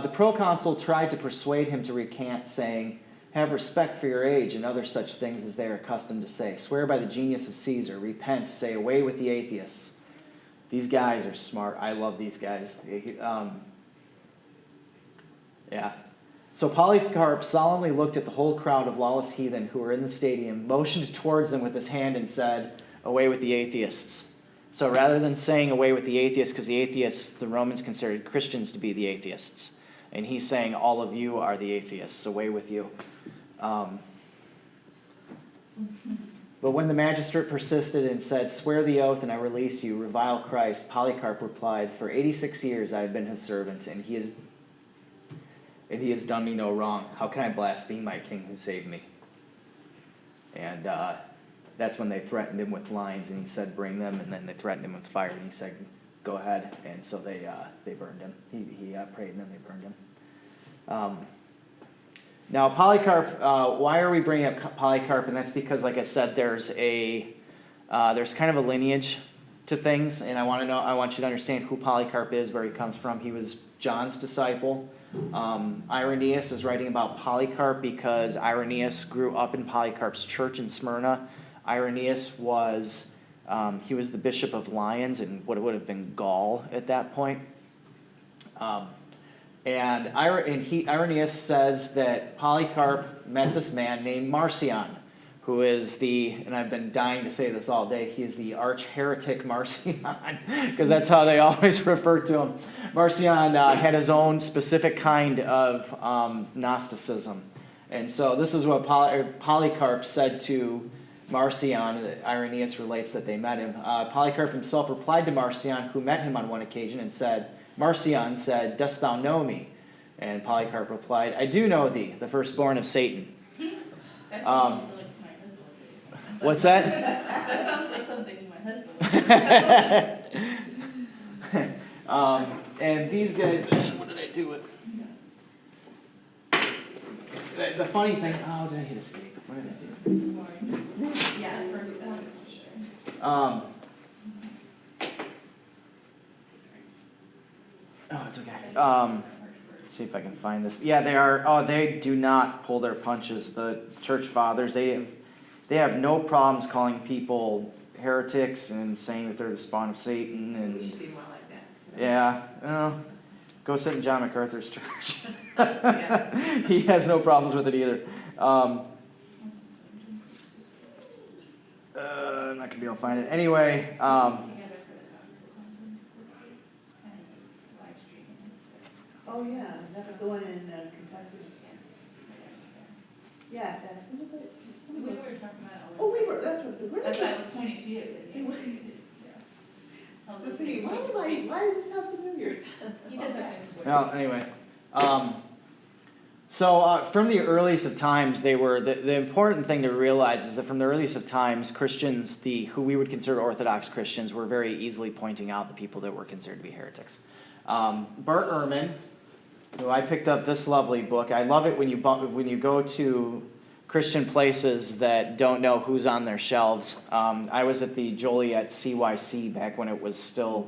The proconsul tried to persuade him to recant, saying, "Have respect for your age and other such things as they are accustomed to say. Swear by the genius of Caesar. Repent. Say, away with the atheists." These guys are smart. I love these guys. Yeah. So Polycarp solemnly looked at the whole crowd of lawless heathen who were in the stadium, motioned towards them with his hand, and said, "Away with the atheists." So rather than saying away with the atheists, because the atheists, the Romans considered Christians to be the atheists. And he's saying, all of you are the atheists, away with you. But when the magistrate persisted and said, "Swear the oath and I release you, revile Christ," Polycarp replied, "For 86 years I have been his servant, and he has done me no wrong. How can I blaspheme my king who saved me?" And that's when they threatened him with lions, and he said, "Bring them," and then they threatened him with fire, and he said, "Go ahead." And so they burned him. He prayed, and then they burned him. Now, Polycarp, why are we bringing up Polycarp? And that's because, like I said, there's kind of a lineage to things, and I want you to understand who Polycarp is, where he comes from. He was John's disciple. Irenaeus is writing about Polycarp because Irenaeus grew up in Polycarp's church in Smyrna. Irenaeus was the bishop of Lyons in what would have been Gaul at that point. And Irenaeus says that Polycarp met this man named Marcion, who is and I've been dying to say this all day, he is the arch-heretic Marcion, because that's how they always refer to him. Marcion had his own specific kind of Gnosticism. And so this is what Polycarp said to Marcion, that Irenaeus relates that they met him. Polycarp himself replied to Marcion, who met him on one occasion, and said, Marcion said, "Dost thou know me?" And Polycarp replied, "I do know thee, the firstborn of Satan." That sounds like my husband would say. What's that? That sounds like something my husband would say. And these guys, what did I do with? The funny thing, did I hit escape? What did I do? Yeah, first one for sure. It's okay. See if I can find this. Yeah, they are. Oh, they do not pull their punches. The church fathers, they have no problems calling people heretics and saying that they're the spawn of Satan. And We should be more like that. yeah, well, go sit in John MacArthur's church. Yeah. He has no problems with it either. I'm not gonna be able to find it anyway. Oh, yeah, that was the one in Kentucky. Yes, who was it? We were talking about. Oh, we were, that's what it was. That's why I was pointing to you. I was thinking, why does this sound familiar? He does have things. Well, anyway. So from the earliest of times, they were the important thing to realize is that from the earliest of times, Christians, who we would consider Orthodox Christians, were very easily pointing out the people that were considered to be heretics. Bart Ehrman, who I picked up this lovely book. I love it when you go to Christian places that don't know who's on their shelves. I was at the Joliet CYC back when it was still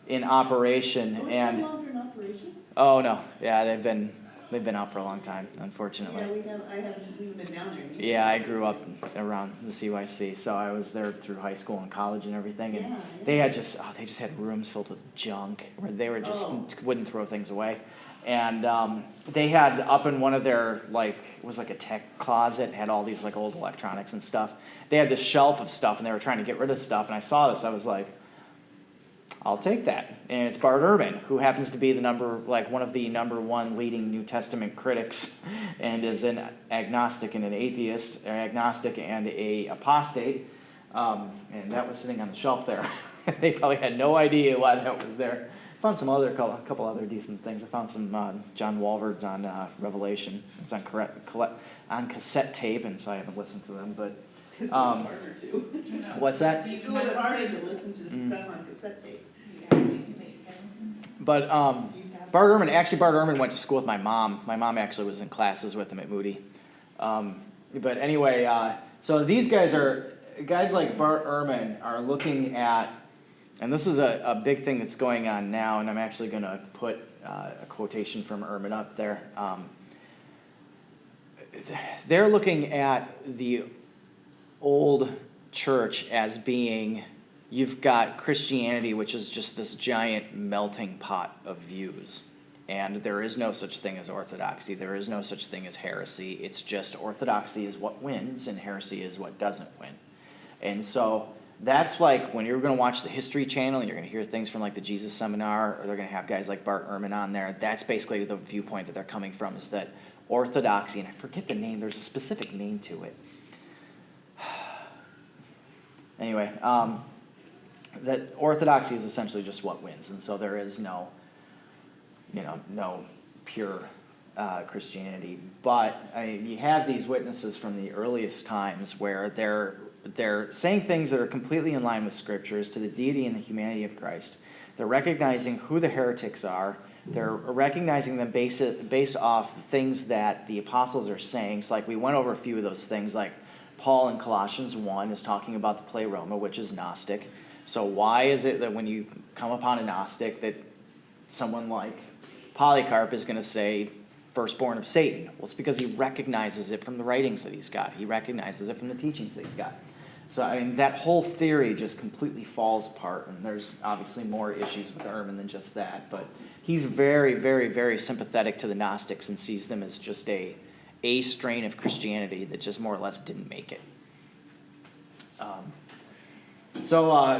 in operation, and no longer in operation? Oh no, yeah, they've been out for a long time, unfortunately. Yeah, I haven't even been down there. Yeah, I grew up around the CYC, so I was there through high school and college and everything. And they just had rooms filled with junk where they were just wouldn't throw things away. And they had up in one of their it was like a tech closet, had all these like old electronics and stuff. They had this shelf of stuff, and they were trying to get rid of stuff. And I saw this, I was like, I'll take that. And it's Bart Ehrman, who happens to be one of the number one leading New Testament critics, and is an agnostic and an atheist, or agnostic and a apostate. And that was sitting on the shelf there. They probably had no idea why that was there. Found some a couple other decent things. I found some John Walvard's on Revelation. It's on cassette tape, and so I haven't listened to them. But It's harder to. what's that? It's a little bit harder to listen to stuff on cassette tape. But Bart Ehrman went to school with my mom. My mom actually was in classes with him at Moody. But anyway, so these guys like Bart Ehrman are looking at, and this is a big thing that's going on now, and I'm actually going to put a quotation from Ehrman up there. They're looking at the old church as being, you've got Christianity, which is just this giant melting pot of views. And there is no such thing as orthodoxy. There is no such thing as heresy. It's just orthodoxy is what wins and heresy is what doesn't win. And so that's like when you're going to watch the History Channel and you're going to hear things from like the Jesus Seminar, or they're going to have guys like Bart Ehrman on there. That's basically the viewpoint that they're coming from, is that orthodoxy, and I forget the name, there's a specific name to it. Anyway, that orthodoxy is essentially just what wins. And so there is no pure Christianity. But I mean, you have these witnesses from the earliest times where they're saying things that are completely in line with Scriptures to the deity and the humanity of Christ. They're recognizing who the heretics are. They're recognizing them based off things that the apostles are saying. So like we went over a few of those things, like Paul in Colossians 1 is talking about the pleroma, which is Gnostic. So why is it that when you come upon a Gnostic that someone like Polycarp is going to say firstborn of Satan? Well, it's because he recognizes it from the writings that he's got. He recognizes it from the teachings that he's got. So, I mean, that whole theory just completely falls apart, and there's obviously more issues with Ehrman than just that, but he's very, very, very sympathetic to the Gnostics and sees them as just a strain of Christianity that just more or less didn't make it.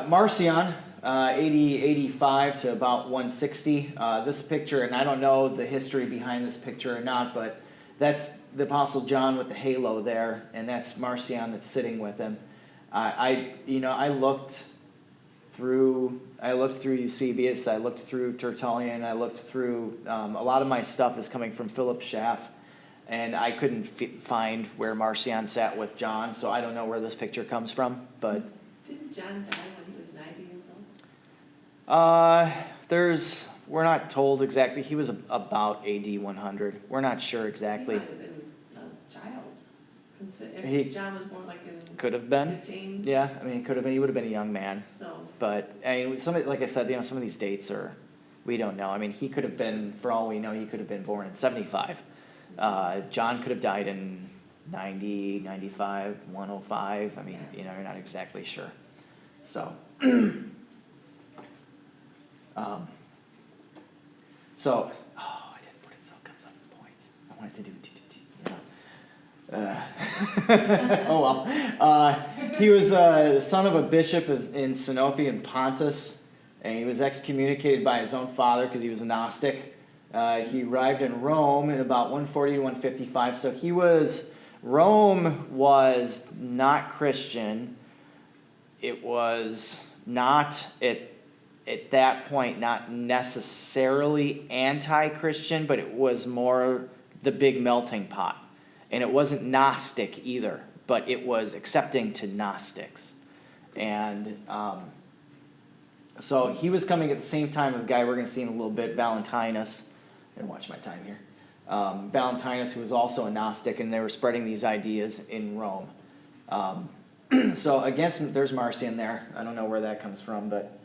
Marcion, 85 to about 160. This picture, and I don't know the history behind this picture or not, but that's the Apostle John with the halo there, and that's Marcion that's sitting with him. I looked through Eusebius, I looked through Tertullian, I looked through, a lot of my stuff is coming from Philip Schaff, and I couldn't find where Marcion sat with John, so I don't know where this picture comes from, but... Didn't John die when he was 90 years old? We're not told exactly. He was about AD 100. We're not sure exactly. He might have been a child. If John was born like in could have been 15. Yeah, I mean, could have been. He would have been a young man. So, but I mean, like I said, some of these dates we don't know. I mean, he could have been, for all we know, he could have been born in 75. John could have died in 90, 95, 105. I mean, you're not exactly sure. So, I didn't put it so it comes up with points. I wanted to do oh well. He was the son of a bishop in Sinope in Pontus, and he was excommunicated by his own father because he was a Gnostic. He arrived in Rome in about 140 to 155. So Rome was not Christian. It was not at that point not necessarily anti-Christian, but it was more the big melting pot. And it wasn't Gnostic either, but it was accepting to Gnostics. And so he was coming at the same time of a guy we're going to see in a little bit, Valentinus. I'm going to watch my time here. Valentinus, who was also a Gnostic, and they were spreading these ideas in Rome. So against, there's Marcion there. I don't know where that comes from, but...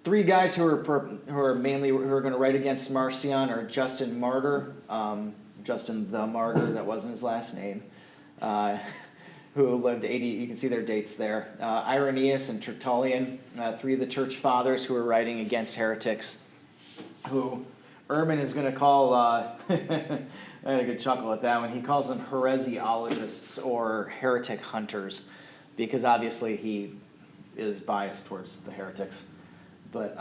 three guys who are going to write against Marcion are Justin Martyr, Justin the Martyr, that wasn't his last name, who lived 80, you can see their dates there, Irenaeus and Tertullian, three of the church fathers who are writing against heretics, who Ehrman is going to call, I had a good chuckle at that one, he calls them heresiologists or heretic hunters, because obviously he is biased towards the heretics. But